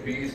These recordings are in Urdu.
20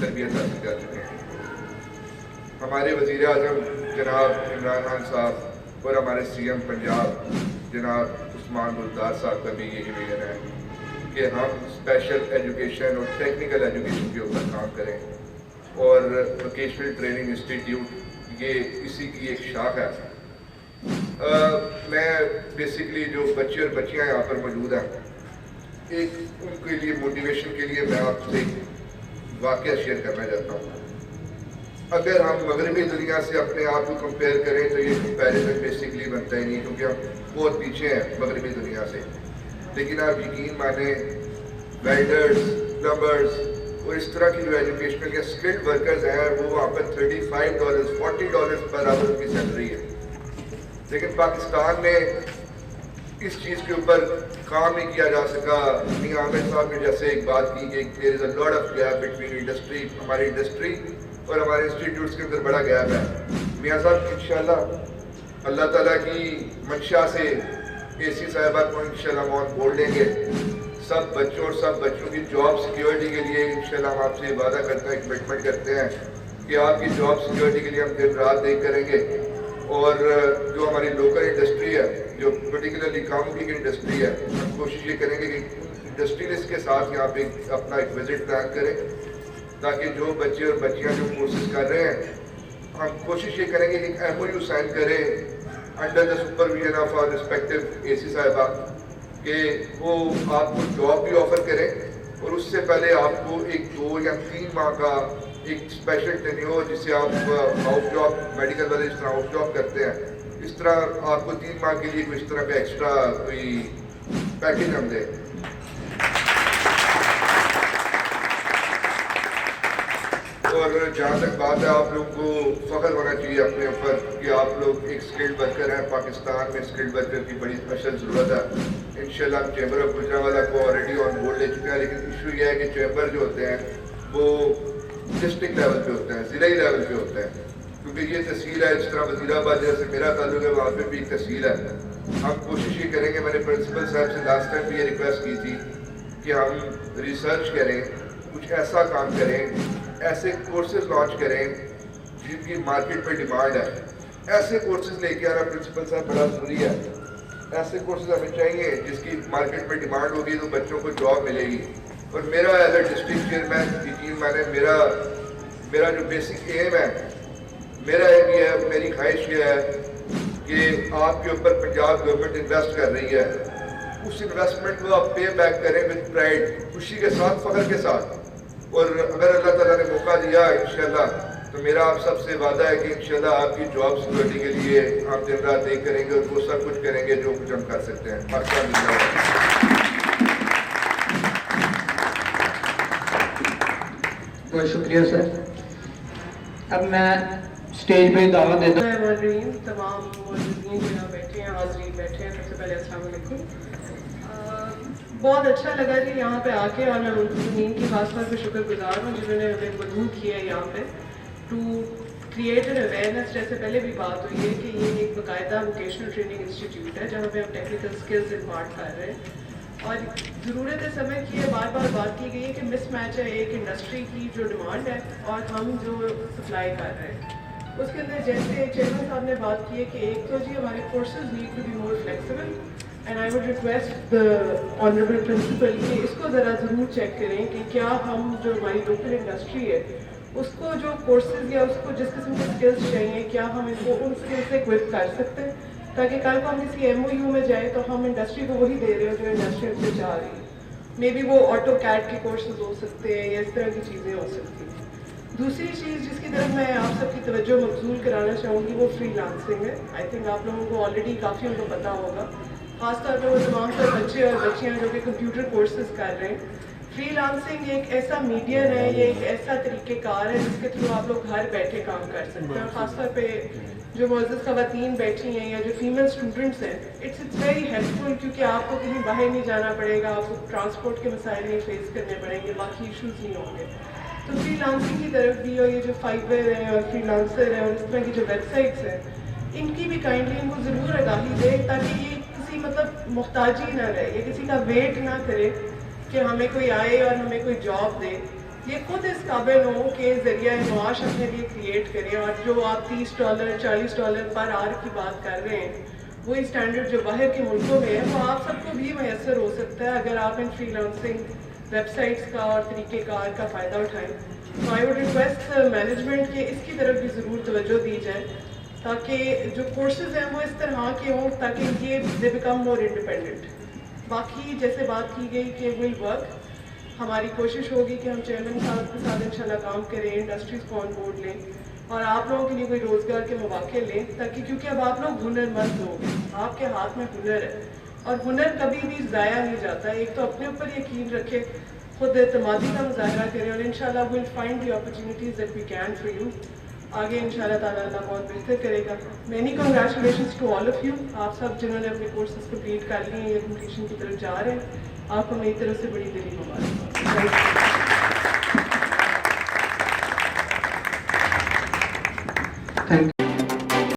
تربیت حاصل کر چکے ہیں. ہمارے وزیر اعظم جناب عمران خان صاحب اور ہمارے سی ایم پنجاب جناب عثمان بزدار صاحب کا بھی یہی ویژن ہے کہ ہم اسپیشل ایجوکیشن اور ٹیکنیکل ایجوکیشن کے اوپر کام کریں, اور ووکیشنل ٹریننگ انسٹیٹیوٹ یہ اسی کی ایک شاخ ہے. میں بیسکلی جو بچے اور بچیاں یہاں پر موجود ہیں, ایک ان کے لیے موٹیویشن کے لیے میں آپ سے واقعہ شیئر کرنا چاہتا ہوں. اگر ہم مغربی دنیا سے اپنے آپ کو کمپیئر کریں تو یہ کمپیریزن بیسکلی بنتا ہی نہیں, کیونکہ ہم بہت پیچھے ہیں مغربی دنیا سے. لیکن آپ یقین مانیں, ویلڈرز, پلمبرز اور اس طرح کی جو ایجوکیشنل یا اسکلڈ ورکرز ہیں وہ وہاں پر $35 $40 پر آور کی سیلری ہے. لیکن پاکستان میں اس چیز کے اوپر کام نہیں کیا جا سکا. میاں عامر صاحب نے جیسے ایک بات کی کہ there is a lot of gap between industry, ہماری انڈسٹری اور ہمارے انسٹیٹیوٹس کے اندر بڑا گیپ ہے. میاں صاحب انشاءاللہ اللہ تعالیٰ کی منشا سے اے سی صاحبہ کو انشاءاللہ ہم آن بورڈ لیں گے. سب بچوں اور سب بچوں کی جاب سیکیورٹی کے لیے انشاءاللہ ہم آپ سے وعدہ کرتے ہیں, کمٹمنٹ کرتے ہیں کہ آپ کی جاب سیکیورٹی کے لیے ہم دن رات دیکھ کریں گے. اور جو ہماری لوکل انڈسٹری ہے, جو پرٹیکولرلی کاموں کی انڈسٹری ہے, ہم کوشش یہ کریں گے کہ انڈسٹریلسٹ کے ساتھ یہاں پہ اپنا ایک وزٹ پلان کریں, تاکہ جو بچے اور بچیاں جو کورسز کر رہے ہیں ہم کوشش یہ کریں گے کہ ایک ایم او یو سائن کریں under the supervision of our respective A C صاحبہ, کہ وہ آپ کو جاب بھی آفر کریں اور اس سے پہلے آپ کو ایک 2 یا 3 ماہ کا ایک اسپیشل ٹینیور, جسے آپ آؤٹ جاب, میڈیکل والے جس طرح آؤٹ جاب کرتے ہیں, اس طرح آپ کو 3 ماہ کے لیے کوئی اس طرح کا ایکسٹرا کوئی پیکیج ہم دیں. اور جہاں تک بات ہے, آپ لوگوں کو فخر ہونا چاہیے اپنے اوپر کہ آپ لوگ ایک اسکلڈ ورکر ہیں. پاکستان میں اسکلڈ ورکر کی بڑی اسپیشل ضرورت ہے. انشاءاللہ ہم چیمبر آف گجرانوالہ کو آلریڈی آن بورڈ لے چکے ہیں, لیکن ایشو یہ ہے کہ چیمبر جو ہوتے ہیں وہ ڈسٹرکٹ لیول پہ ہوتے ہیں, ضلعی لیول پہ ہوتے ہیں, کیونکہ یہ تحصیل ہے. جس طرح وزیر آباد جیسے میرا تعلق ہے وہاں پہ بھی ایک تحصیل ہے. ہم کوشش یہ کریں گے, میں نے پرنسپل صاحب سے لاسٹ ٹائم بھی یہ ریکویسٹ کی تھی کہ ہم ریسرچ کریں, کچھ ایسا کام کریں, ایسے کورسز لانچ کریں جن کی مارکیٹ پہ ڈیمانڈ ہے. ایسے کورسز لے کے آنا پرنسپل صاحب بڑا ضروری ہے. ایسے کورسز ہمیں چاہیے جس کی مارکیٹ پہ ڈیمانڈ ہوگی تو بچوں کو جاب ملے گی. اور میرا ایز اے ڈسٹرکٹ چیئرمین یقین مانے میرا جو بیسک ایم ہے, میرا ایم یہ ہے, میری خواہش یہ ہے کہ آپ کے اوپر پنجاب گورنمنٹ انویسٹ کر رہی ہے, اس انویسٹمنٹ کو آپ پے بیک کریں وتھ پرائڈ, خوشی کے ساتھ, فخر کے ساتھ. اور اگر اللہ تعالیٰ نے موقع دیا انشاءاللہ تو میرا آپ سب سے وعدہ ہے کہ انشاءاللہ آپ کی جاب سیکورٹی کے لیے ہم دن رات دیکھ کریں گے اور وہ سب کچھ کریں گے جو کچھ ہم کر سکتے ہیں. بہت شکریہ سر. اب میں اسٹیج پہ دعوت دیتا ہوں تمام موجودین جو یہاں بیٹھے ہیں, حاضرین بیٹھے ہیں, سب سے پہلے السلام علیکم. بہت اچھا لگا جی یہاں پہ آ کے, اور میں منتظمین کی خاص طور پہ شکر گزار ہوں جنہوں نے ہمیں مدعو کیا ہے یہاں پہ ٹو کریٹ این اویئرنیس. جیسے پہلے بھی بات ہوئی ہے کہ یہ ایک باقاعدہ ووکیشنل ٹریننگ انسٹیٹیوٹ ہے جہاں پہ ہم ٹیکنیکل اسکلز امپارٹ کر رہے ہیں. اور ضرورت سمے کی ہے, بار بار بات کی گئی ہے کہ مس میچ ہے ایک انڈسٹری کی جو ڈیمانڈ ہے اور ہم جو سپلائی کر رہے ہیں. اس کے اندر جیسے چیئرمین صاحب نے بات کی ہے کہ ایک تو جی ہمارے courses need to be more flexible, and I would request the honourable principal کہ اس کو ذرا ضرور چیک کریں کہ کیا ہم جو ہماری لوکل انڈسٹری ہے اس کو جو کورسز یا اس کو جس قسم کے اسکلس چاہیے کیا ہم ان کو ان اسکل سے اکوپ کر سکتے ہیں, تاکہ کل کو ہم کسی ایم او یو میں جائیں تو ہم انڈسٹری کو وہی دے رہے ہو جو انڈسٹری سے چاہ رہی ہے. مے بی وہ آٹو کیڈ کے کورسز ہو سکتے ہیں یا اس طرح کی چیزیں ہو سکتی ہیں. دوسری چیز جس کی طرف میں آپ سب کی توجہ مبذول کرانا چاہوں گی وہ فری لانسنگ ہے. آئی تھنک آپ لوگوں کو آلریڈی کافی ان کو پتہ ہوگا, خاص طور پہ وہ تمام تر بچے اور بچیاں جو کہ کمپیوٹر کورسز کر رہے ہیں. فری لانسنگ ایک ایسا میڈیم ہے, یہ ایک ایسا طریقہ کار ہے جس کے تھرو آپ لوگ گھر بیٹھے کام کر سکتے ہیں. خاص طور پہ جو معزز خواتین بیٹھی ہیں یا جو فیمیل اسٹوڈنٹس ہیں, اٹس ویری ہیلپ فل, کیونکہ آپ کو کہیں باہر نہیں جانا پڑے گا, آپ کو ٹرانسپورٹ کے مسائل نہیں فیس کرنے پڑیں گے, باقی ایشوز نہیں ہوں گے. تو فری لانسنگ کی طرف بھی, اور یہ جو فائبر ہے اور فری لانسر ہے اور اس طرح کی جو ویب سائٹس ہیں, ان کی بھی کائنڈلی ان کو ضرور آگاہی دے, تاکہ یہ کسی مطلب محتاجی نہ رہے, یہ کسی کا ویٹ نہ کرے کہ ہمیں کوئی آئے اور ہمیں کوئی جاب دے، یہ خود اس قابل ہوں کہ ذریعہ معاش اپنے لیے کریٹ کریں، اور جو آپ $30 $40 پر آور کی بات کر رہے ہیں وہی اسٹینڈرڈ جو باہر کے ملکوں میں ہے وہ آپ سب کو بھی میسر ہو سکتا ہے اگر آپ in free lancing web sites کا اور طریقہ کار کا فائدہ اٹھائیں۔ تو آئی ووڈ ریکویسٹ مینجمنٹ کہ اس کی طرف بھی ضرور توجہ دی جائے تاکہ جو کورسز ہیں وہ اس طرح کے ہوں تاکہ یہ دے بیکم مور انڈیپینڈنٹ۔ باقی جیسے بات کی گئی کہ ول ورک، ہماری کوشش ہوگی کہ ہم چیئرمین صاحب کے ساتھ انشاءاللہ کام کریں، انڈسٹریز کو آن بورڈ لیں اور آپ لوگوں کے لیے کوئی روزگار کے مواقع لیں، تاکہ کیونکہ اب آپ لوگ ہنر مند لوگ ہیں، آپ کے ہاتھ میں ہنر ہے اور ہنر کبھی بھی ضائع نہیں جاتا ہے۔ ایک تو اپنے اوپر یقین رکھے، خود اعتمادی کا مظاہرہ کریں اور انشاءاللہ we'll find the opportunities that we can for you۔ آگے انشاءاللہ تعالیٰ اللہ بہت بہتر کرے گا۔ Many congratulations to all of you, آپ سب جنہوں نے اپنے کورسز کمپلیٹ کر لیے ہیں یا کمپلیشن کی طرف جا رہے ہیں، آپ کو میری طرف سے بڑی دلی مبارکباد۔